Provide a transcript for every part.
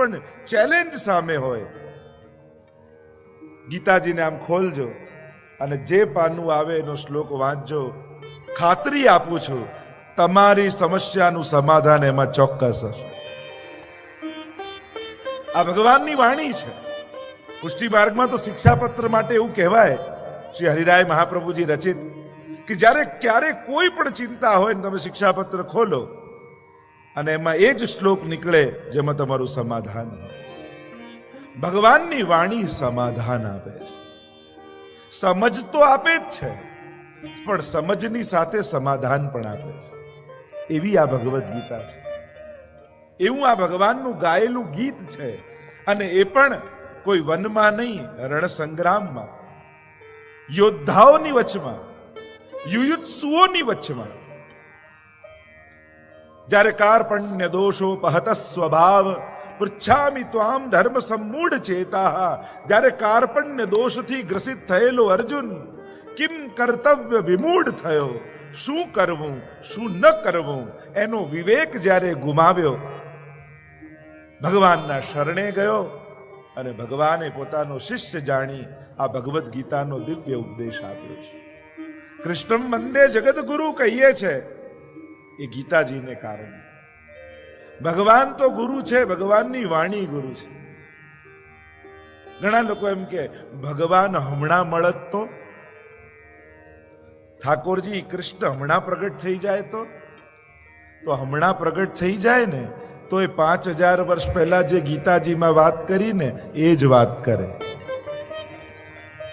પણ ચેલેન્જ સામે હોય, ગીતાજીને આમ ખોલજો અને જે પાનું આવે એનો શ્લોક વાંચજો. ખાતરી આપું છું તમારી સમસ્યાનું સમાધાન એમાં ચોક્કસ હશે. આ ભગવાનની વાણી છે. પુષ્ટિ માર્ગમાં તો શિક્ષાપત્ર માટે એવું કહેવાય, શ્રી હરિરાય મહાપ્રભુજી રચિત, કે જ્યારે ક્યારે કોઈ પણ ચિંતા હોય ને તમે શિક્ષાપત્ર ખોલો અને એમાં એ જ શ્લોક નીકળે જેમાં તમારું સમાધાન હોય. ભગવાનની વાણી સમાધાન આપે છે. સમજ તો આપે જ છે, પણ સમજની સાથે સમાધાન પણ આપે છે. એવી આ ભગવદ્ ગીતા છે. એવું આ ભગવાનનું ગાયેલું ગીત છે. અને એ પણ કોઈ વનમાં નહીં, રણસંગ્રામમાં, યોદ્ધાઓની વચમાં, યુયુત્સુઓની વચમાં. જ્યારે કાર્પણ્ય દોષો પહત સ્વભાવ પૃચ્છામિ ત્વામ ધર્મ સમ્મૂઢ ચેતા. જ્યારે કાર્પણ્ય દોષથી ગ્રસિત થયેલો અર્જુન કિમ કર્તવ્ય વિમૂઢ થયો, શું કરવું શું ન કરવું એનો વિવેક જ્યારે ગુમાવ્યો, ભગવાનના શરણે ગયો અને ભગવાને પોતાનો શિષ્ય જાણી આ ભગવદ્ ગીતાનો દિવ્ય ઉપદેશ આપ્યો છે. કૃષ્ણમ વંદે જગત ગુરુ કહીએ છે એ ગીતાજીને કારણે. ભગવાન તો ગુરુ છે, ભગવાનની વાણી ગુરુ છે. ઘણા લોકો એમ કે ભગવાન હમણાં મળત તો, ઠાકોરજી કૃષ્ણ હમણાં પ્રગટ થઈ જાય તો હમણાં પ્રગટ થઈ જાય ને તો એ 5000 વર્ષ પહેલા જે ગીતાજીમાં વાત કરીને એ જ વાત કરે.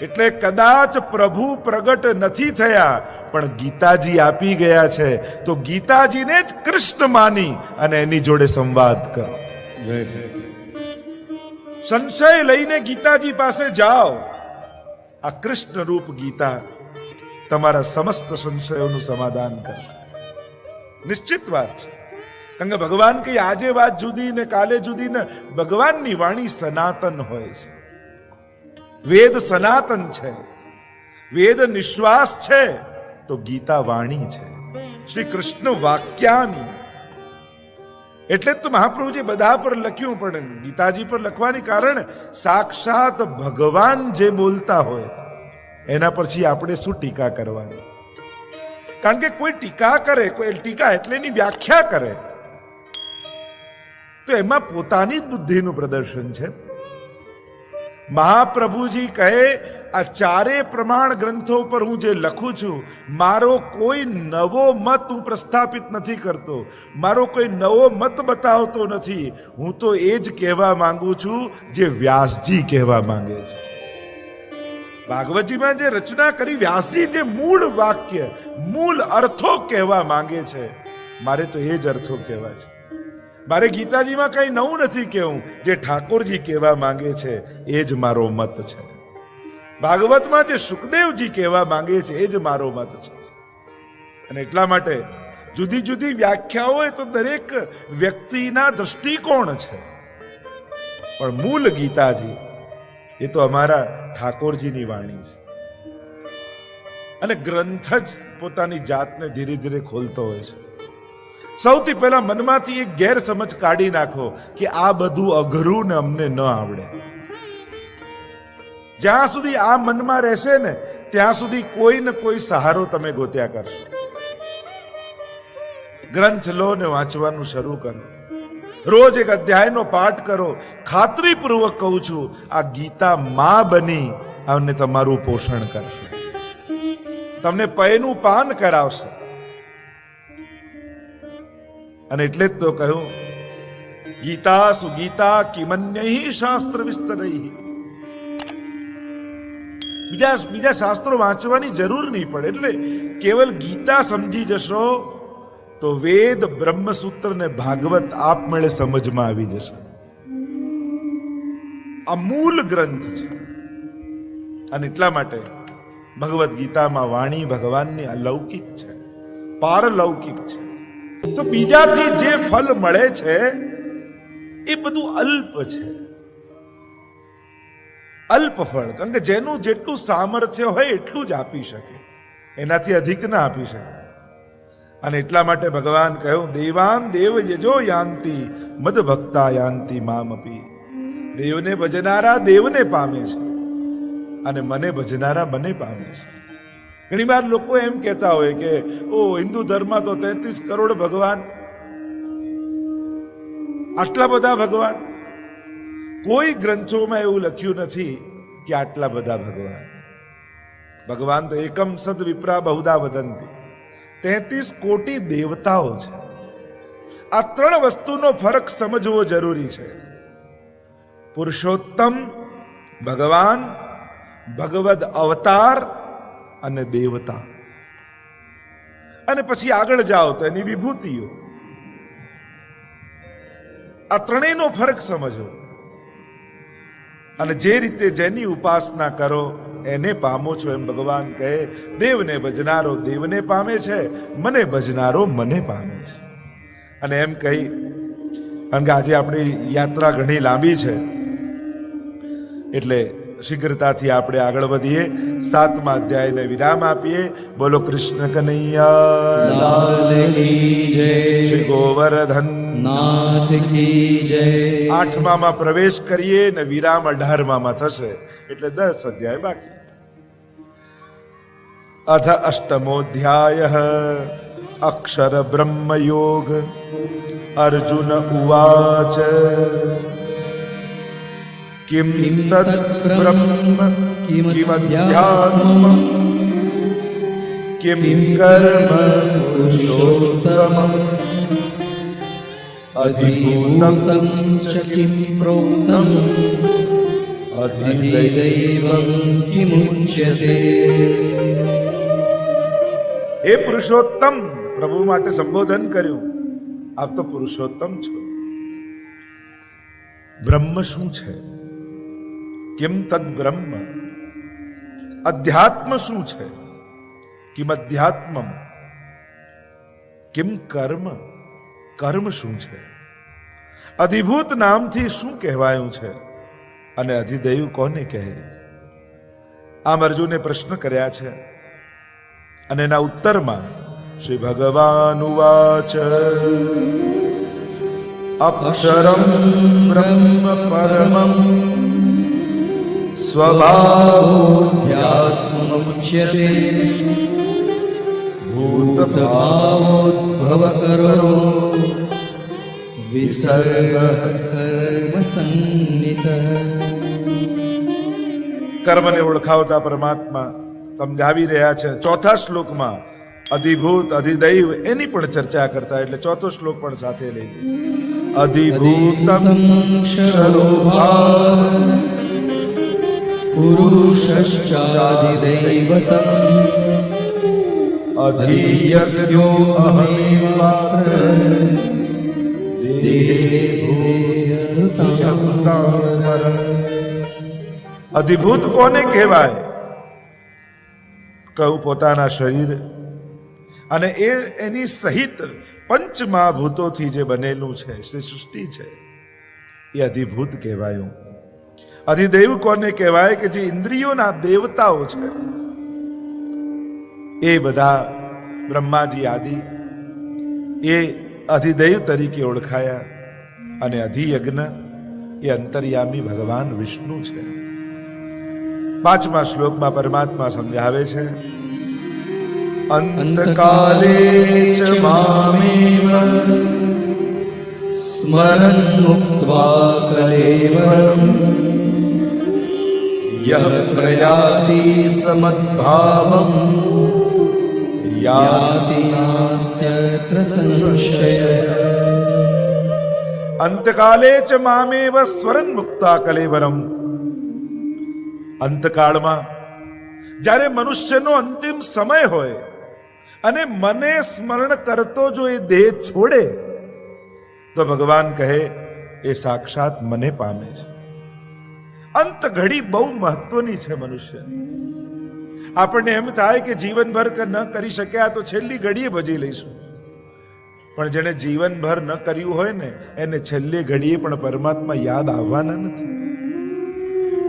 એટલે કદાચ પ્રભુ પ્રગટ નથી થયા પણ ગીતાજી આપી ગયા છે, તો ગીતાજીને જ કૃષ્ણ માની અને એની જોડે સંવાદ કરો. સંશય લઈને ગીતાજી પાસે જાઓ. આ કૃષ્ણ રૂપ ગીતા તમારા સમસ્ત સંશયોનું સમાધાન કરશે. નિશ્ચિત વાત છે. કારણ કે ભગવાન કઈ આજે વાત જુદી ને કાલે જુદી ને, ભગવાનની વાણી સનાતન હોય છે. વેદ સનાતન છે, વેદ નિશ્વાસ છે, તો ગીતા વાણી છે, શ્રી કૃષ્ણ વાક્યાની. એટલે તો મહાપ્રભુજી બધા પર લખ્યું, પણ ગીતાજી પર લખવાની કારણ સાક્ષાત ભગવાન જે બોલતા હોય એના પછી આપણે શું ટીકા કરવાની. કારણ કે કોઈ ટીકા કરે, કોઈ ટીકા એટલે એની વ્યાખ્યા કરે તો એમાં પોતાની જ બુદ્ધિનું પ્રદર્શન છે. મહાપ્રભુજી કહે આ ચારે પ્રમાણ ગ્રંથો પર હું જે લખું છું, મારો કોઈ નવો મત હું પ્રસ્થાપિત નથી કરતો, મારો કોઈ નવો મત બતાવતો નથી. હું તો એ જ કહેવા માંગુ છું જે વ્યાસજી કહેવા માંગે છે. ભાગવતજીમાં જે રચના કરી વ્યાસજી, જે મૂળ વાક્ય મૂળ અર્થો કહેવા માંગે છે, મારે તો એ જ અર્થો કહેવા છે. મારે ગીતાજીમાં કઈ નવું નથી કહેવું, જે ઠાકોરજી કહેવા માંગે છે એ જ મારો મત છે. ભાગવતમાં જે સુખદેવજી કહેવા માંગે છે એ જ મારો મત છે. અને એટલા માટે જુદી જુદી વ્યાખ્યાઓ એ તો દરેક વ્યક્તિના દ્રષ્ટિકોણ છે, પણ મૂળ ગીતાજી એ તો અમારા ઠાકોરજીની વાણી છે. અને ગ્રંથ જ પોતાની જાતને ધીરે ધીરે ખોલતો હોય છે. સૌથી પહેલા મનમાંથી એક ગેરસમજ કાઢી નાખો કે આ બધું અઘરું ને અમને ન આવડે. જ્યાં સુધી આ મનમાં રહેશે ને ત્યાં સુધી કોઈ ને કોઈ સહારો તમે ગોત્યા કરશો. ગ્રંથ લો ને વાંચવાનું શરૂ કરો. રોજ એક અધ્યાયનો પાઠ કરો. ખાતરીપૂર્વક કહું છું, આ ગીતા માં બની અને તમારું પોષણ કરશે, તમને પૈનું પાન કરાવશે. અને એટલે જ તો કહ્યું, ગીતા સુગીતા કિમન્યૈ શાસ્ત્ર વિસ્તરૈ. બીજા શાસ્ત્રો વાંચવાની જરૂર નહીં પડે. એટલે કેવલ ગીતા સમજી જશો તો વેદ, બ્રહ્મસૂત્ર ને ભાગવત આપમેળે સમજમાં આવી જશે. અમૂલ ગ્રંથ છે. અને એટલા માટે ભગવદ્ ગીતામાં વાણી ભગવાનની અલૌકિક છે, પારલૌકિક છે. તો બીજાથી જે ફલ મળે છે એ બધું અલ્પ છે, અલ્પ ફળ. કારણ કે જેનું જેટલું સામર્થ્ય હોય એટલું જ આપી શકે, એનાથી અધિક ના આપી શકે. અને એટલા માટે ભગવાન કહ્યું, દેવાન દેવ યજો યાંતિ મદ ભક્તા યાંતિ મામપી. દેવને ભજનારા દેવને પામે છે અને મને ભજનારા મને પામે છે. ઘણી વાર લોકો એમ કહેતા હોય કે ઓ હિન્દુ ધર્મમાં તો 33 કરોડ ભગવાન, આટલા બધા ભગવાન. કોઈ ગ્રંથોમાં એવું લખ્યું નથી કે આટલા બધા ભગવાન. ભગવાન તો એકમ સદ વિપ્રા બહુધા વદંતી, 33 કોટી દેવતાઓ છે. આ ત્રણ વસ્તુનો ફરક સમજવો જરૂરી છે. પુરુષોત્તમ ભગવાન, ભગવદ અવતાર અને દેવતા. અને પછી આગળ જાઓ તો એની વિભૂતિઓ. આ ત્રણેયનો ફરક સમજો અને જે રીતે જેની ઉપાસના કરો એને પામો છો. એમ ભગવાન કહે, દેવને ભજનારો દેવને પામે છે, મને ભજનારો મને પામે છે. અને એમ કહી, કારણ કે આજે આપણી યાત્રા ઘણી લાંબી છે એટલે શીઘ્રતાથી આપણે આગળ વધીએ. 7મા અધ્યાયને વિરામ આપીએ. બોલો કૃષ્ણ કનૈયા લાલ કી જય, શ્રી ગોવર્ધન નાથ કી જય. 8માં પ્રવેશ કરીએ ને વિરામ 18માં થશે એટલે 10 અધ્યાય બાકી. અથ 8મોऽધ્યાયઃ અક્ષર બ્રહ્મ યોગ. અર્જુન ઉવાચ કિમ તત બ્રહ્મ કિમધ્યાત્મં કિમ કર્મ પુરુષોત્તમ અધિભૂતં ચ કિમ પ્રોક્તમ અધિદૈવં કિમુચ્યતે. હે પુરુષોત્તમ, પ્રભુ માટે સંબોધન કર્યું. આપ તો પુરુષોત્તમ છો. બ્રહ્મ શું છે? કિમ તદ બ્રહ્મ. અધ્યાત્મ શું છે? કિમ અધ્યાત્મમ. કિમ કર્મ. કર્મ શું છે? અધિભૂત નામથી શું કહેવાયું છે અને અધિદૈવ કોને કહે? આમ અર્જુને પ્રશ્ન કર્યા છે અને એના ઉત્તરમાં શ્રી ભગવાન ઉવાચ અક્ષરમ બ્રહ્મ પરમં સ્વભાવોધ્યાત્મમુચ્યતે ભૂતભાવોદ્ભવકરો વિસર્ગઃ કર્મસંનિતઃ. કર્મને ઓળખાવતા પરમાત્મા સમજાવી રહ્યા છે. 4થા શ્લોકમાં અધિભૂત અધિદૈવ એની પણ ચર્ચા કરતા, એટલે 4થો શ્લોક પણ સાથે લઈ. અધિભૂતમ ક્ષરોભાવ પુરુષશ્ચાધિદૈવતમ અધિયજ્ઞો અહમેવાત્ર દેહે ભૂતમ. અધિભૂત કોને કહેવાય? કહું પોતાના શરીર અને એની સહિત પંચમહાભૂતોથી જે બનેલું છે, સૃષ્ટિ છે, એ અધિભૂત કહેવાયું. અધિદૈવ કોને કહેવાય? કે જે ઇન્દ્રિયોના દેવતાઓ છે એ બધા બ્રહ્માજી આદિ એ અધિદૈવ તરીકે ઓળખાયા. અને અધિયજ્ઞ એ અંતર્યામી ભગવાન વિષ્ણુ છે. 5મા શ્લોકમાં પરમાત્મા સમજાવે છે અંતકાલે ચ મામેવ સ્મરન મુક્ત્વા કલેવરમ યહ પ્રયાતિ સમદ્ભાવમ યાતિ નાસ્ત્યત્ર સંશય. અંતકાલે ચ મામેવ સ્મરન મુક્ત્વા કલેવરમ. અંતકાળમાં જ્યારે મનુષ્યનો અંતિમ સમય હોય અને મને સ્મરણ કરતો જો એ દેહ છોડે તો ભગવાન કહે એ સાક્ષાત મને પામે છે. અંત ઘડી બહુ મહત્વની છે મનુષ્ય. આપણને એમ થાય કે જીવનભર ન કરી શક્યા તો છેલ્લી ઘડીએ ભજી લઈશું, પણ જેને જીવનભર ન કર્યું હોય ને એને છેલ્લી ઘડીએ પણ પરમાત્મા યાદ આવવાના નથી.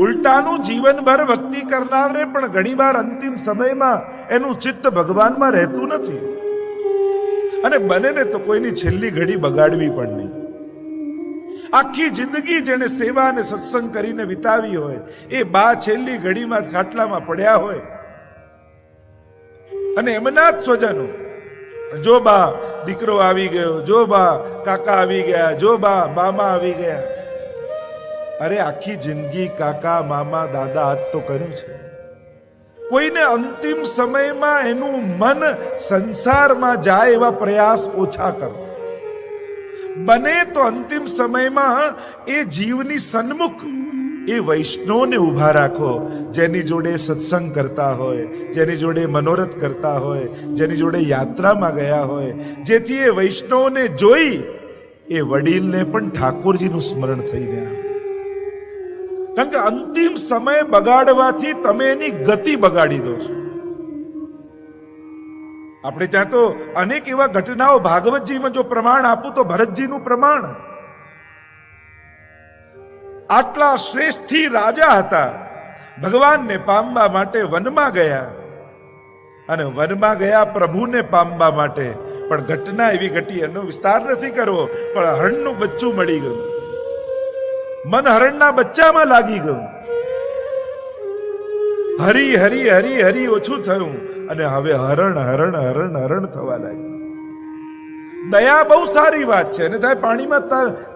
ઉલટાનું જીવનભર ભક્તિ કરનારને પણ ઘણીવાર અંતિમ સમયમાં એનું ચિત્ત ભગવાનમાં રહેતું નથી. અને બને ને તો કોઈની છેલ્લી ઘડી બગાડવી પણ નહીં. આખી જિંદગી જેને સેવા અને સત્સંગ કરીને વિતાવી હોય એ બા છેલ્લી ઘડીમાં ખાટલામાં પડ્યા હોય અને એમના જ સ્વજનો, જો બા દીકરો આવી ગયો, જો બા કાકા આવી ગયા, જો બા મામા આવી ગયા. અરે આખી જિંદગી કાકા મામા દાદા આજ તો કર્યું છે. કોઈને અંતિમ સમયમાં એનું મન સંસારમાં જાય એવા પ્રયાસ ઓછા કરો. બને તો અંતિમ સમયમાં એ જીવની સન્મુખ એ વૈષ્ણવને ઉભા રાખો, જેની જોડે સત્સંગ કરતા હોય, જેની જોડે મનોરથ કરતા હોય, જેની જોડે યાત્રામાં ગયા હોય, જેથી એ વૈષ્ણવને જોઈ એ વડીલને પણ ઠાકોરજીનું સ્મરણ થઈને આવે. કારણ કે અંતિમ સમય બગાડવાથી તમે એની ગતિ બગાડી દો છો. આપણે ત્યાં તો અનેક એવા ઘટનાઓ, ભાગવતજીમાં જો પ્રમાણ આપું તો ભરતજીનું પ્રમાણ. આટલા શ્રેષ્ઠથી રાજા હતા, ભગવાનને પામવા માટે વનમાં ગયા અને વનમાં ગયા પ્રભુને પામવા માટે. પણ ઘટના એવી ઘટી, એનો વિસ્તાર નથી કરવો, પણ હરણનું બચ્ચું મળી ગયું. મન હરણના બચ્ચામાં લાગી ગયું. હરી હરી હરી હરી ઓછું થયું અને હવે હરણ હરણ હરણ હરણ થવા લાગ્યું. દયા બહુ સારી વાત છે, અને થાય પાણીમાં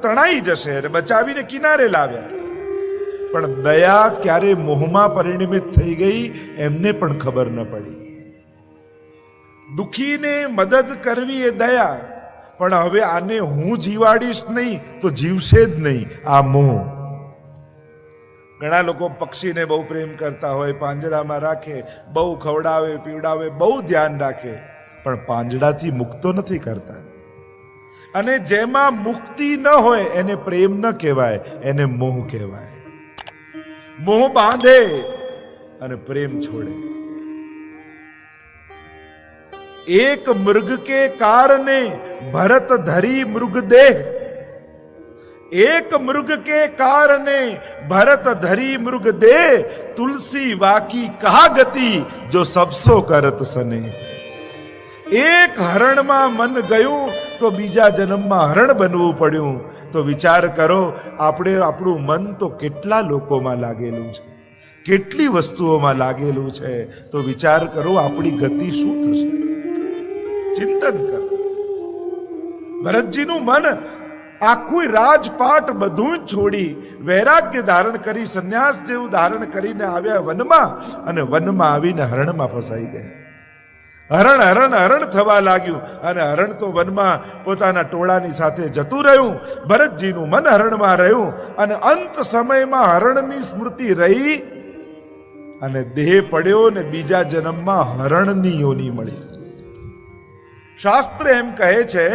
તણાઈ જશે અને બચાવીને કિનારે લાવ્યા. પણ દયા ક્યારે મોહમાં પરિણમિત થઈ ગઈ એમને પણ ખબર ન પડી. દુખીને મદદ કરવી એ દયા, પણ હવે આને હું જીવાડીશ નહીં તો જીવશે જ નહીં, આ મોહ. ઘણા લોકો પક્ષીને બહુ પ્રેમ કરતા હોય, પાંજરામાં રાખે, બહુ ખવડાવે પીવડાવે, બહુ ધ્યાન રાખે, પણ પાંજરાથી મુક્તો નથી કરતા. અને જેમાં મુક્તિ ન હોય એને પ્રેમ ન કહેવાય, એને મોહ કહેવાય. મોહ બાંધે અને પ્રેમ છોડે. એક મૃગ કે કારણે ભરત ધરી મૃગ દેહ, एक मृग के कारणे भरत धरी मृग दे, तुलसी वाकी कहा गति जो सबसो करत सने. एक हरणમાં મન ગયું તો બીજા જન્મમાં હરણ બનવું પડ્યું. તો વિચાર કરો, આપણું મન તો કેટલા લોકોમાં લાગેલું છે, કેટલી વસ્તુઓમાં લાગેલું છે. તો વિચાર કરો આપણી ગતિ શું થશે, ચિંતન કરો. ભરતજીનું મન આખું રાજપાટ બધું જ છોડી વૈરાગ્ય ધારણ કરી, સંન્યાસ જેવું ધારણ કરીને આવ્યા વનમાં, અને વનમાં આવીને હરણમાં ફસાઈ ગયા. હરણ હરણ હરણ થવા લાગ્યું અને હરણ તો વનમાં પોતાના ટોળાની સાથે જતું રહ્યું. ભરતજીનું મન હરણમાં રહ્યું અને અંત સમયમાં હરણની સ્મૃતિ રહી અને દેહ પડ્યો ને બીજા જન્મમાં હરણની યોની મળી. શાસ્ત્ર એમ કહે છે,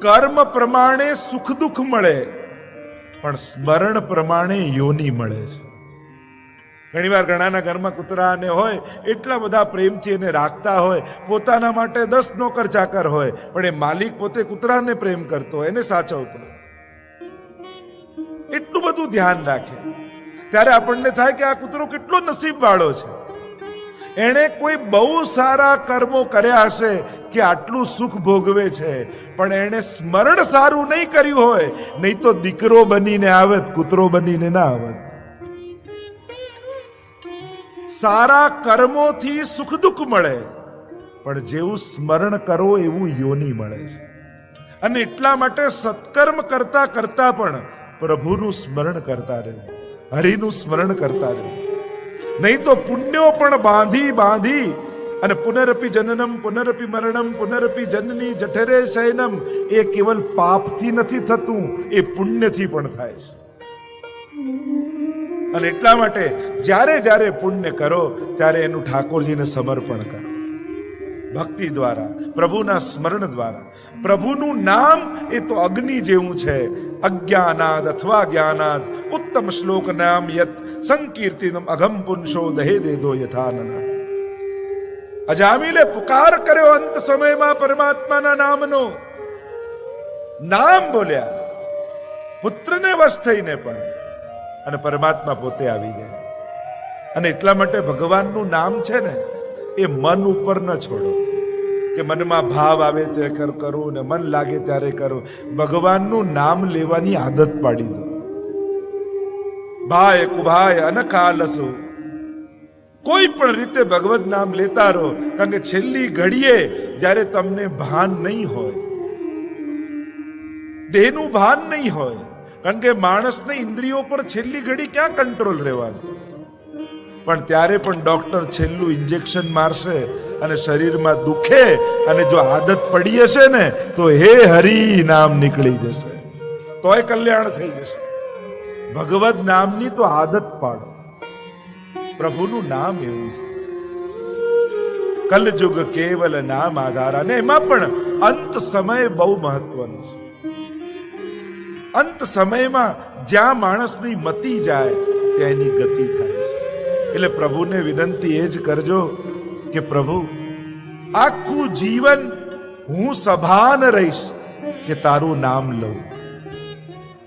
કર્મ પ્રમાણે સુખ દુઃખ મળે, પણ સ્મરણ પ્રમાણે યોની મળે છે. ઘણી વાર ઘણાના ઘરમાં કૂતરા ને હોય, એટલા બધા પ્રેમથી એને રાખતા હોય, પોતાના માટે 10 નોકર ચાકર હોય, પણ એ માલિક પોતે કૂતરાને પ્રેમ કરતો હોય, એને સાચવતો હોય, એટલું બધું ધ્યાન રાખે. ત્યારે આપણને થાય કે આ કૂતરો કેટલો નસીબ વાળો છે. એણે કોઈ બહુ સારા કર્મો કર્યા હશે કે આટલું સુખ ભોગવે છે, પણ એણે સ્મરણ સારું નહીં કર્યું હોય, નહીં તો દીકરો બનીને આવત, કૂતરો બનીને ના આવત. સારા કર્મોથી સુખ દુઃખ મળે, પણ જેવું સ્મરણ કરો એવું યોની મળે છે. અને એટલા માટે સત્કર્મ કરતા કરતા પણ પ્રભુનું સ્મરણ કરતા રહેવું, હરિનું સ્મરણ કરતા રહેવું. નહીં તો પુણ્યો પણ બાંધી બાંધી અને પુનરપી જનનમ પુનરપી મરણમ પુનરપી જનની જઠરે શયનમ, એ કેવલ પાપથી નથી થતું, એ પુણ્યથી પણ થાય છે. અને એટલા માટે જ્યારે જ્યારે પુણ્ય કરો ત્યારે એનું ઠાકોરજીને સમર્પણ કરો, ભક્તિ દ્વારા, પ્રભુના સ્મરણ દ્વારા. પ્રભુનું નામ એ તો અગ્નિ જેવું છે. અજ્ઞાનાદ અથવા જ્ઞાનાદ ઉત્તમ શ્લોક નામ યત સંકીર્તિનમ અઘમ પુંસો દહે દેદો યથાનના. અજામિલે પુકાર કર્યો અંત સમયમાં પરમાત્માના નામનો. નામ બોલ્યા પુત્રને વશ થઈને પણ, અને પરમાત્મા પોતે આવી ગયા. અને એટલા માટે ભગવાનનું નામ છે ને, એ મન ઉપર ન છોડો. કે મનમાં ભાવ આવે તે કરું ને મન લાગે ત્યારે કરું. ભગવાનનું નામ લેવાની આદત પાડી દો. ભાઈ કુભાઈ અનખાલસો, કોઈ પણ રીતે ભગવત નામ લેતા રહો. કારણ કે છેલ્લી ઘડીએ જ્યારે તમને ભાન નહીં હોય, દેહનું ભાન નહીં હોય, કારણ કે માણસને ઇન્દ્રિયો પર છેલ્લી ઘડી ક્યાં કંટ્રોલ રહેવાનું, પણ ત્યારે પણ ડોક્ટર છેલ્લું ઇન્જેક્શન મારશે અને શરીરમાં દુખે અને જો આદત પડી હશે ને તો હે હરી નામ નીકળી જશે, તોય કલ્યાણ થઈ જશે. ભગવત નામની તો આદત પાડો. પ્રભુનું નામ એવું છે. કલયુગ કેવલ નામ આધારા. ને એમાં પણ અંત સમય બહુ મહત્વનો છે. અંત સમયમાં જ્યાં માણસની મતી જાય ત્યાં એની ગતિ થાય છે. એટલે પ્રભુને વિનંતી એ જ કરજો કે પ્રભુ આખું જીવન હું સભાન રહીશ કે તારું નામ લઉં,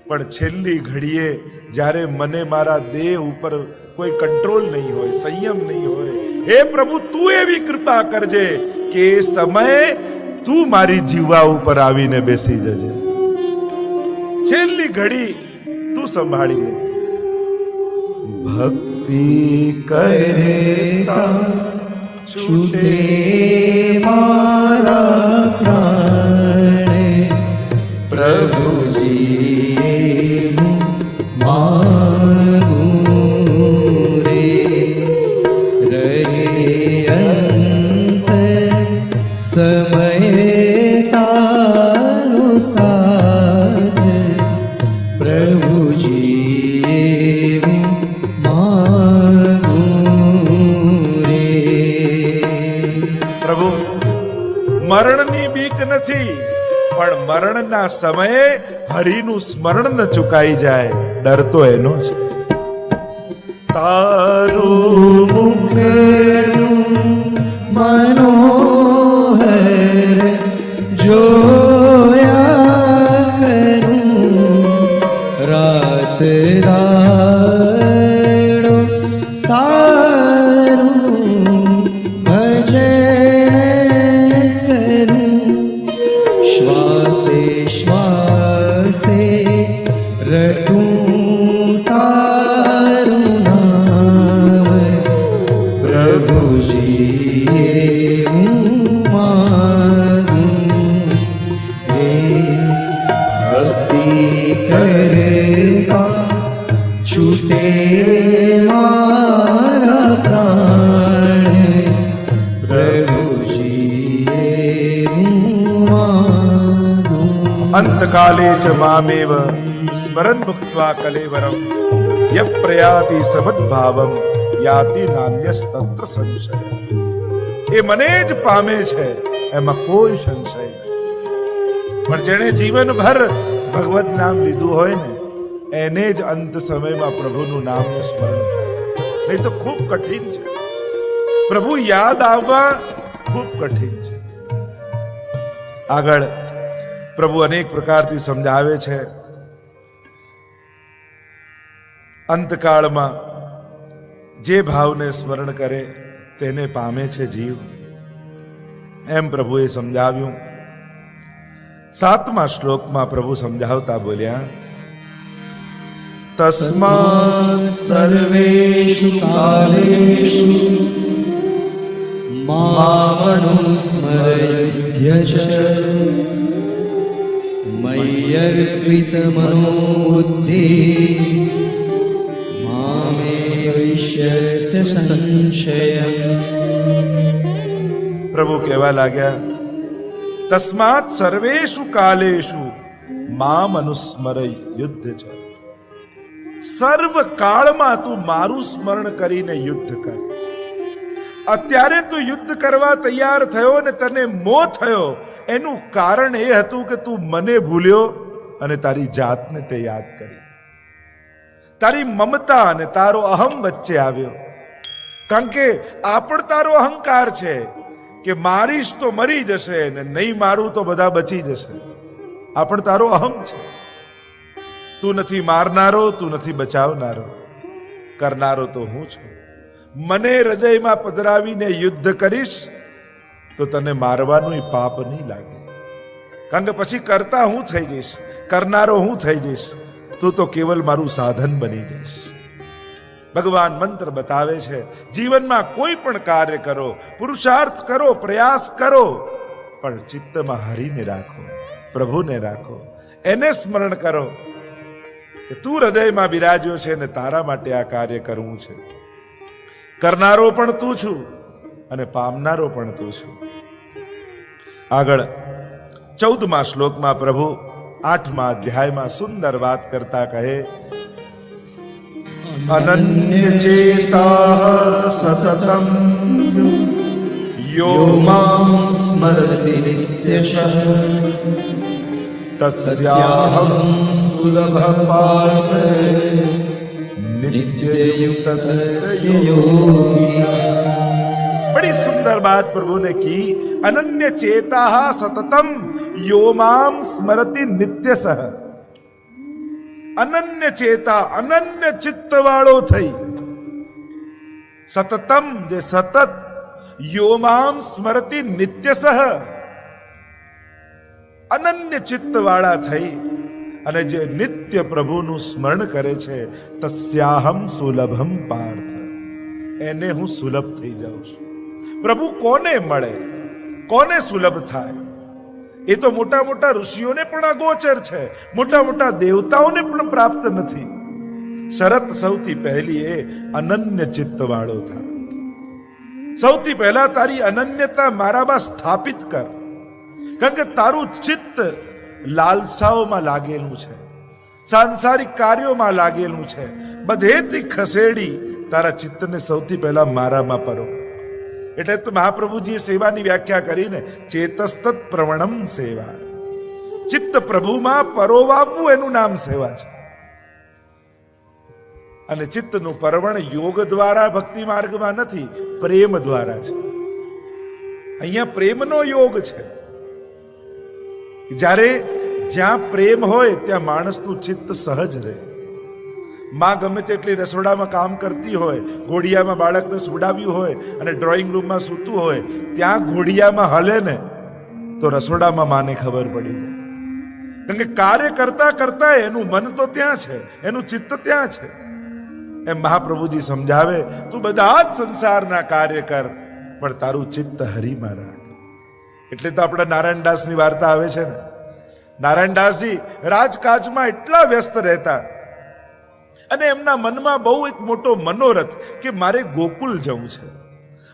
પણ છેલ્લી ઘડીએ જ્યારે મને મારા દેહ ઉપર કોઈ કંટ્રોલ નહીં હોય, સંયમ નહીં હોય, હે પ્રભુ તું એવી કૃપા કરજે કે એ સમયે તું મારી જીવા ઉપર આવીને બેસી જજે. છેલ્લી ઘડી તું સંભાળી લે. ભક્તિ કરતા છૂટે મારા પ્રાણ, પ્રભુજી માગું રે. રહે અંત સમય તારો સાથ, પ્રભુજી પ્રભુ મરણની બીક નથી, પણ મરણના સમયે હરિનું સ્મરણ ન ચુકાઈ જાય, ડર તો એનો છે. તારું મુખનું મનોહર જોયા કરું, રાત રાત તારું ભજન કરું, શ્વાસે શ્વાસે રટું તારું નામ, પ્રભુજી હું માગું રે. ભક્તિ કરતા છૂટે મારા પ્રાણ, પ્રભુજી હું માગું. અંતકાલે ચ મામેવ સ્મરન મુક્ત્વા કલેવરમ, યઃ પ્રયાતિ સમદ્ભાવમ યાતિ નાન્યસ્તત્ર સંશય. એ મને જ પામે છે, એમાં કોઈ સંશય નથી. પણ જેણે જીવનભર ભગવત નામ લીધું હોય ને એને જ અંત સમયમાં પ્રભુનું નામનું સ્મરણ થાય. નહીં તો ખૂબ કઠિન છે. પ્રભુ યાદ આવવા ખૂબ કઠિન છે. આગળ પ્રભુ અનેક પ્રકારથી સમજાવે છે. અંતકાળમાં જે ભાવને સ્મરણ કરે તેને પામે છે જીવ, એમ પ્રભુએ સમજાવ્યું. 7મા શ્લોકમાં પ્રભુ સમજાવતા બોલ્યા, તસ્માत् સર્વેષુ કાલેષુ મામનુસ્મરય ચ મય્યર્પિત મનો બુદ્ધિ મામે વિશ્યસ્ય સંશયમ. પ્રભુ કહેવા લાગ્યા, તસ્માત સર્વેષુ કાલેષુ મામ અનુસ્મરય યુદ્ધ છે. સર્વ કાળમાં તું મારું સ્મરણ કરીને યુદ્ધ કર. અત્યારે તું યુદ્ધ કરવા તૈયાર થયો ને તને મોહ થયો, એનું કારણ એ હતું કે તું મને ભૂલ્યો અને તારી જાતને તે યાદ કરી. તારી મમતા અને તારો અહમ વચ્ચે આવ્યો. કારણ કે આ પણ તારો અહંકાર છે કે મારીશ તો મરી જશે ને નહીં મારું તો બધા બચી જશે. આ પણ તારો અહમ છે. તું નથી મારનારો, તું નથી બચાવનારો, કરનારો તો હું છું. મને હૃદયમાં પધરાવીને યુદ્ધ કરીશ તો તને મારવાનું પાપ નહીં લાગે, કારણ કે પછી કરતા હું થઈ જઈશ, કરનારો હું થઈ જઈશ, તું તો કેવલ મારું સાધન બની જઈશ. ભગવાન મંત્ર બતાવે છે, જીવનમાં કોઈ પણ કાર્ય કરો, પુરુષાર્થ કરો, પ્રયાસ કરો, પણ ચિત્તમાં હરિને રાખો, પ્રભુને રાખો, એને સ્મરણ કરો કે તું હૃદયમાં બિરાજ્યો છે અને તારા માટે આ કાર્ય કરવું છે. કરનારો પણ તું છું અને પામનારો પણ તું છું. આગળ 14મા શ્લોકમાં પ્રભુ 8મા અધ્યાયમાં સુંદર વાત કરતા કહે, અનન્ય ચેતા સતતમ યો માં સ્મરતિ નિત્યશઃ તસ્યાહં સુલભ પાર્થ નિત્યયુક્તસ્ય યોગિનઃ. बड़ी सुंदर बात प्रभु ने की. अनन्य चेता सततम यो माम स्मरति नित्यसः. अनन्य चेता, अनन्य चित्त वाळो थई, सततम जे सतत, यो माम स्मरति नित्यसः, अनन्य चित्त वाळा थई અને જે નિત્ય પ્રભુનું સ્મરણ કરે છે, તસ્યાહમ સુલભમ પાર્થ, એને હું સુલભ થઈ જાઉં છું. પ્રભુ કોને મળે, કોને સુલભ થાય? એ તો મોટા મોટા ઋષિઓને પણ અગોચર છે, મોટા મોટા દેવતાઓને પણ પ્રાપ્ત નથી. શરત સૌથી પહેલી એ અનન્ય ચિત્ત વાળો થાય. સૌથી પહેલા તારી અનન્યતા મારામાં સ્થાપિત કર, કારણ કે તારું ચિત્ત લાલસાઓમાં લાગેલું છે, સાંસારિક કાર્યોમાં લાગેલું છે. બધેથી ખસેડી તારા ચિત્તને સૌથી પહેલા મારામાં પરો. એટલે તો મહાપ્રભુજીએ સેવાની વ્યાખ્યા કરીને ચેતસ્તત પ્રવણમ સેવા. ચિત્ત પ્રભુમાં પરોવાવું એનું નામ સેવા છે. અને ચિત્તનું પરવણ યોગ દ્વારા ભક્તિ માર્ગમાં નથી, પ્રેમ દ્વારા છે. અહીંયા પ્રેમનો યોગ છે. જ્યારે જ્યાં પ્રેમ હોય ત્યાં માણસનું ચિત્ત સહજ રહે. માં ગમે તેટલી રસોડામાં કામ કરતી હોય, ઘોડિયામાં બાળકને સુવડાવ્યું હોય અને ડ્રોઈંગ રૂમમાં સૂતું હોય, ત્યાં ઘોડિયામાં હલે ને તો રસોડામાં માને ખબર પડી જાય. કારણ કે કાર્ય કરતા કરતા એનું મન તો ત્યાં છે, એનું ચિત્ત ત્યાં છે. એમ મહાપ્રભુજી સમજાવે, તું બધા જ સંસારના કાર્ય કર, પણ તારું ચિત્ત હરિમાં રાખ. એટલે તો આપણા નારાયણદાસની વાર્તા આવે છે ને. નારાયણદાસજી રાજકાજમાં એટલા વ્યસ્ત રહેતા અને એમના મનમાં બહુ એક મોટો મનોરથ કે મારે ગોકુલ જવું છે,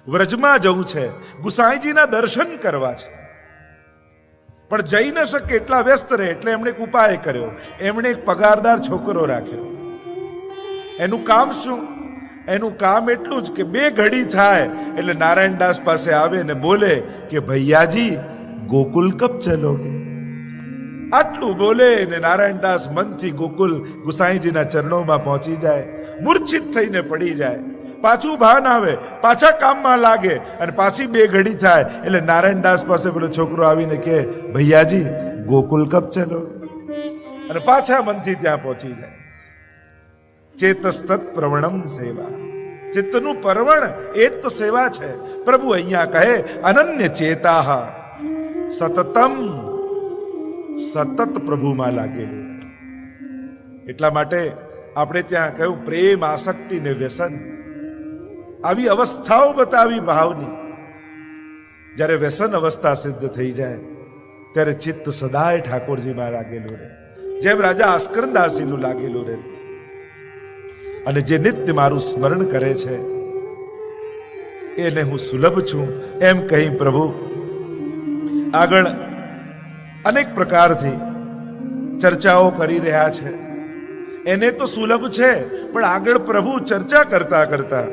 વ્રજમાં જવું છે, ગુસાઈજીના દર્શન કરવા છે. પણ જઈ ન શકે, એટલા વ્યસ્ત રહે. એટલે એમણે એક ઉપાય કર્યો. એમણે એક પગારદાર છોકરો રાખ્યો. એનું કામ શું? એનું કામ એટલું જ કે 2 ઘડી થાય એટલે નારાયણદાસ પાસે આવે ને બોલે કે ભૈયાજી ગોકુલ કબ ચલોગે. આટલું બોલે ને નારાયણદાસ મનથી ગોકુલ ગુસાઈજીના ચરણોમાં પહોંચી જાય, મૂર્છિત થઈને પડી જાય. પાછું ભાન આવે, પાછા કામમાં લાગે અને પાછી 2 ઘડી થાય એટલે નારાયણદાસ પાસે પેલો છોકરો આવીને કે ભૈયાજી ગોકુલ કબ ચલોગે, અને પાછા મનથી ત્યાં પહોંચી જાય. ચેતસ્તત પ્રવણમ સેવા. ચિત્તનું પરવણ એ જ તો સેવા છે. પ્રભુ અહીંયા કહે અનન્ય ચેતાહ સતતમ, સતત પ્રભુમાં લાગેલું. એટલા માટે આપણે ત્યાં કહ્યું પ્રેમ, આસક્તિ ને વ્યસન, આવી અવસ્થાઓ બતાવી ભાવની. જ્યારે વ્યસન અવસ્થા સિદ્ધ થઈ જાય ત્યારે ચિત્ત સદાય ઠાકોરજીમાં લાગેલું રહે, જેમ રાજા આસ્કરદાસજીનું લાગેલું રહે. અને જે નિત્ય મારું સ્મરણ કરે છે એને હું સુલભ છું, એમ કહી પ્રભુ આગળ અનેક પ્રકારથી ચર્ચાઓ કરી રહ્યા છે. એને તો સુલભ છે, પણ આગળ પ્રભુ ચર્ચા કરતા કરતા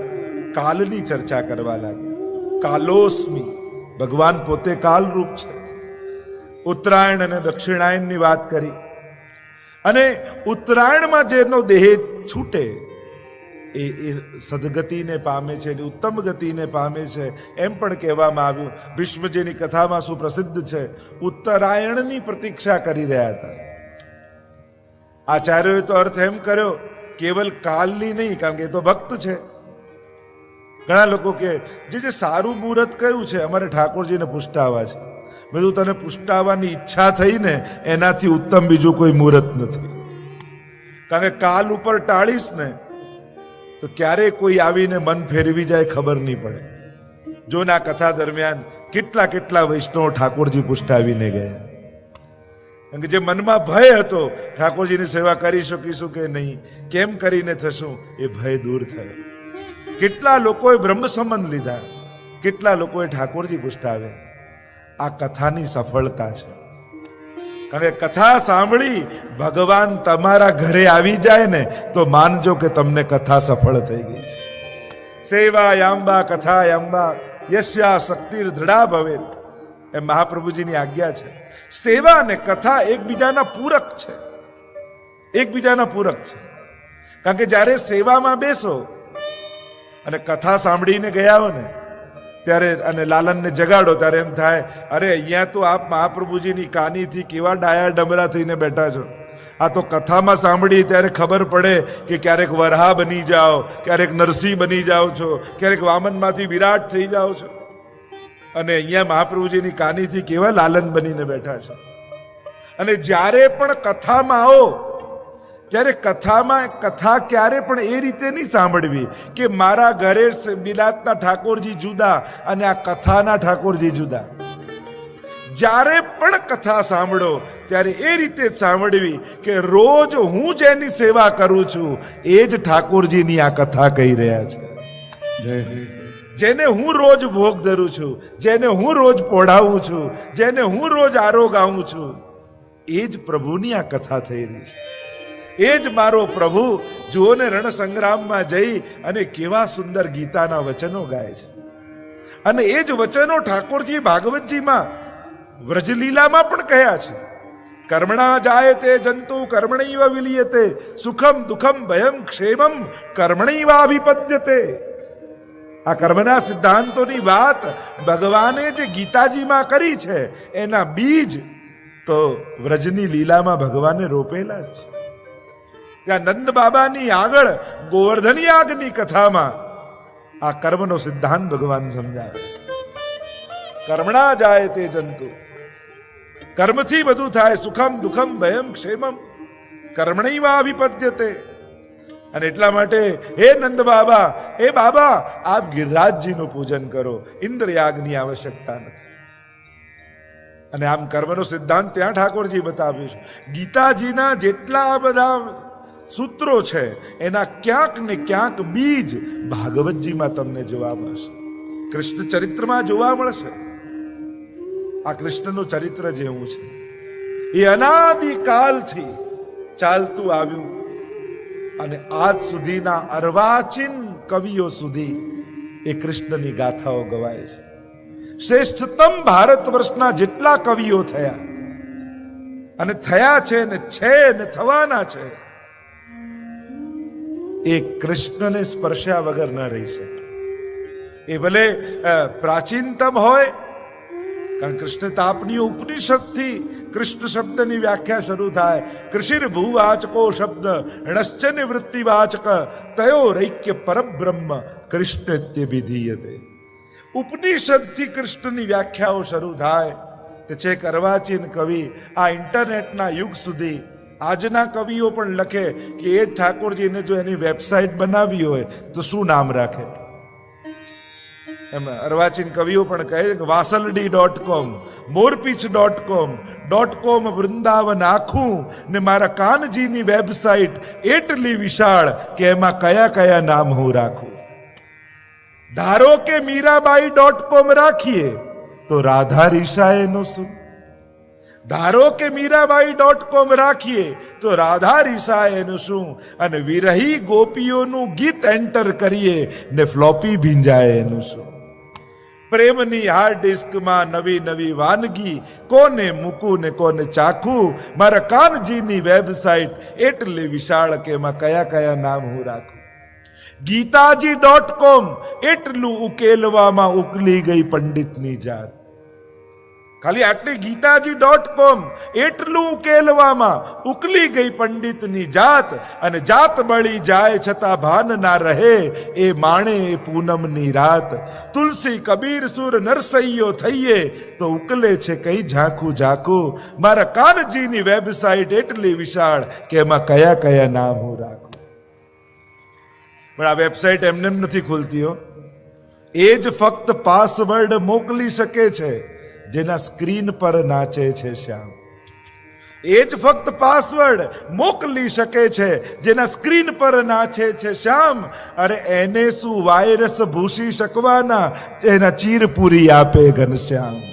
કાલની ચર્ચા કરવા લાગ્યા. કાલોસ્મી, ભગવાન પોતે કાલરૂપ છે. ઉત્તરાયણ અને દક્ષિણાયનની વાત કરી. અને ઉત્તરાયણમાં જેનો દેહ છૂટે એ સદગતિને પામે છે, ઉત્તમ ગતિને પામે છે, એમ પણ કહેવામાં આવ્યું. ભીષ્મજીની કથામાં શું પ્રસિદ્ધ છે, ઉત્તરાયણની પ્રતીક્ષા કરી રહ્યા હતા. આચાર્યોએ તો અર્થ એમ કર્યો કેવલ કાલની નહીં, કારણ કે એ તો ભક્ત છે, ઘણા લોકો કે જે સારું મુહૂર્ત કયું છે, અમારે ઠાકોરજીને પુષ્ટાવા છે. મેં કીધું તને પુષ્ટાવાની ઈચ્છા થઈ ને એનાથી ઉત્તમ બીજું કોઈ મુહૂર્ત નથી. કારણ કે કાલ ઉપર ટાળીશ ને તો ક્યારેય કોઈ આવીને મન ફેરવી જાય ખબર નહીં પડે. જો ના કથા દરમિયાન કેટલા કેટલા વૈષ્ણવ ઠાકોરજી પુષ્ટાવીને ગયા. કારણ કે જે મનમાં ભય હતો ઠાકોરજીની સેવા કરી શકીશું કે નહીં, કેમ કરીને થશું, એ ભય દૂર થયો. કેટલા લોકોએ બ્રહ્મ સંબંધ લીધા, કેટલા લોકોએ ઠાકોરજી પુષ્ટાવે. આ કથાની સફળતા છે. કારણ કે કથા સાંભળી ભગવાન તમારા ઘરે આવી જાય ને તો માનજો કે તમને કથા સફળ થઈ ગઈ છે. સેવા યાંબા કથા યાંબા યસ્યા શક્તિર દૃઢા ભવેત, એ મહાપ્રભુજીની આજ્ઞા છે. સેવા અને કથા એકબીજાના પૂરક છે, એકબીજાના પૂરક છે. કારણ કે જ્યારે સેવામાં બેસો અને કથા સાંભળીને ગયા હો ને ત્યારે અને લાલનને જગાડો ત્યારે એમ થાય, અરે અહીંયા તો આપ મહાપ્રભુજીની કાનીથી કેવા ડાયા ડમરા થઈને બેઠા છો. આ તો કથામાં સાંભળી ત્યારે ખબર પડે કે ક્યારેક વરહા બની જાઓ, ક્યારેક નરસિંહ બની જાઓ છો, ક્યારેક વામનમાંથી વિરાટ થઈ જાઓ છો, અને અહીંયા મહાપ્રભુજીની કાનીથી કેવા લાલન બનીને બેઠા છે. અને જ્યારે પણ કથામાં આવો ત્યારે કથા ક્યારે પણ એ રીતે નહીં સાંભળવી કે મારા ઘરે બિલાતના ઠાકોરજી જુદા અને આ કથાના ઠાકોરજી જુદા. જ્યારે પણ કથા સાંભળો ત્યારે એ રીતે જ સાંભળવી કે રોજ હું જેની સેવા કરું છું એ જ ઠાકોરજીની આ કથા કહી રહ્યા છે. જેને હું રોજ ભોગ ધરું છું, જેને હું રોજ પોઢાવું છું, જેને હું રોજ આરોગ આવું છું, એ જ પ્રભુની આ કથા થઈ રહી છે. એ જ મારો પ્રભુ. જુઓ ને રણ સંગ્રામમાં જઈ અને કેવા સુંદર ગીતાના વચનો ગાય છે. અને એ જ વચનો ઠાકોરજી ભાગવતજીમાં વ્રજલીલામાં પણ કહ્યા છે. કર્મણા જાયતે જંતુ કર્મણૈવ વિલીયતે, સુખમ દુઃખમ ભયમ ક્ષેમમ કર્મણૈવાભિપદ્યતે. આ કર્મના સિદ્ધાંતોની વાત ભગવાને જે ગીતાજીમાં કરી છે એના બીજ તો વ્રજની લીલામાં ભગવાને રોપેલા જ છે. ત્યાં નંદ બાબાની આગળ ગોવર્ધન યાગની કથામાં આ કર્મનો સિદ્ધાંત ભગવાન સમજાવે. કર્મણા જાય તે જંતુ, કર્મથી બધું થાય. સુખમ દુઃખમ ભયમ ક્ષેમમ કર્મણૈવાભિપદ્યતે. અને એટલા માટે હે નંદ બાબા, હે બાબા, આપ ગિરિરાજજીનું પૂજન કરો, ઇન્દ્રયાગની આવશ્યકતા નથી. અને આમ કર્મનો સિદ્ધાંત ત્યાં ઠાકોરજી બતાવ્યું છે. ગીતાજીના જેટલા બધા સૂત્રો છે એના ક્યાંક ને ક્યાંક બીજ ભાગવતજીમાં તમને જોવા મળશે, કૃષ્ણ ચરિત્રમાં જોવા મળશે. આ કૃષ્ણનું ચરિત્ર જેવું છે એ અનાદિકાલથી ચાલતું આવ્યું અને આજ સુધીના અર્વાચીન કવિઓ સુધી એ કૃષ્ણની ગાથાઓ ગવાય છે. શ્રેષ્ઠતમ ભારત વર્ષના જેટલા કવિઓ થયા અને થયા છે ને થવાના છે, એ કૃષ્ણને સ્પર્શ્યા વગર ન રહી શકે. એ ભલે પ્રાચીનતમ હોય, કારણ કૃષ્ણ તાપની ઉપનિષદથી કૃષ્ણ શબ્દની વ્યાખ્યા શરૂ થાય. કૃષિર ભૂવાચકો શબ્દ ણશ્ચ નિવૃત્તિવાચક તયો રૈક્ય પરબ્રહ્મ કૃષ્ણત્ય વિધીયતે. ઉપનિષદથી કૃષ્ણની વ્યાખ્યાઓ શરૂ થાય તે છે અર્વાચીન કવિ. આ ઇન્ટરનેટના યુગ સુધી આજના કવિઓ પણ લખે કે એ ઠાકોરજીને જો એની વેબસાઇટ બનાવી હોય તો શું નામ રાખે. એમ અર્વાચીન કવિઓ પણ કહે કે વાસલડી.com, મોરપીછ.com વૃંદાવન આખું ને મારા કાનજીની વેબસાઇટ એટલી વિશાળ કે એમાં કયા કયા નામ હું રાખું. ધારો કે મીરાબાઈ.com રાખીએ તો રાધા રીસાએનું શું? ધારો કે મીરાબાઈ.com રાખીએ તો રાધા રીસાએનું શું? અને વિરહી ગોપીઓનું ગીત એન્ટર કરીએ ને ફ્લોપી ભીંજાય એનું શું? પ્રેમની હાર્ડ ડિસ્કમાં નવી નવી વાનગી કોને મૂકું ને કોને ચાખું. મારા કાનજીની વેબસાઇટ એટલી વિશાળ કે એમાં કયા કયા નામ હું રાખું. ગીતાજી.com એટલું ઉકેલવામાં ઉકલી ગઈ પંડિતની જાત. ખાલી આટલી ગીતાજી.com એટલું ઉકેલવામાં ઉકલી ગઈ પંડિતની જાત, અને જાત બળી જાય છતાં ભાન ના રહે એ માણે એ પૂનમની રાત. તુલસી કબીર સુર નરસૈયો થઈએ તો ઉકલે છે કઈ ઝાંખું ઝાંખું. મારા કાનજીની વેબસાઇટ એટલી વિશાળ કે એમાં કયા કયા નામ હું રાખું. પણ આ વેબસાઇટ એમને એમ નથી ખુલતી હો. એ જ ફક્ત પાસવર્ડ મોકલી શકે છે જેના સ્ક્રીન પર નાચે છે શ્યામ. એ જ ફક્ત પાસવર્ડ મોકલી શકે છે જેના સ્ક્રીન પર નાચે છે શ્યામ. અરે એને શું વાયરસ ભૂસી શકવાના, જેના ચીર પૂરી આપે ઘનશ્યામ.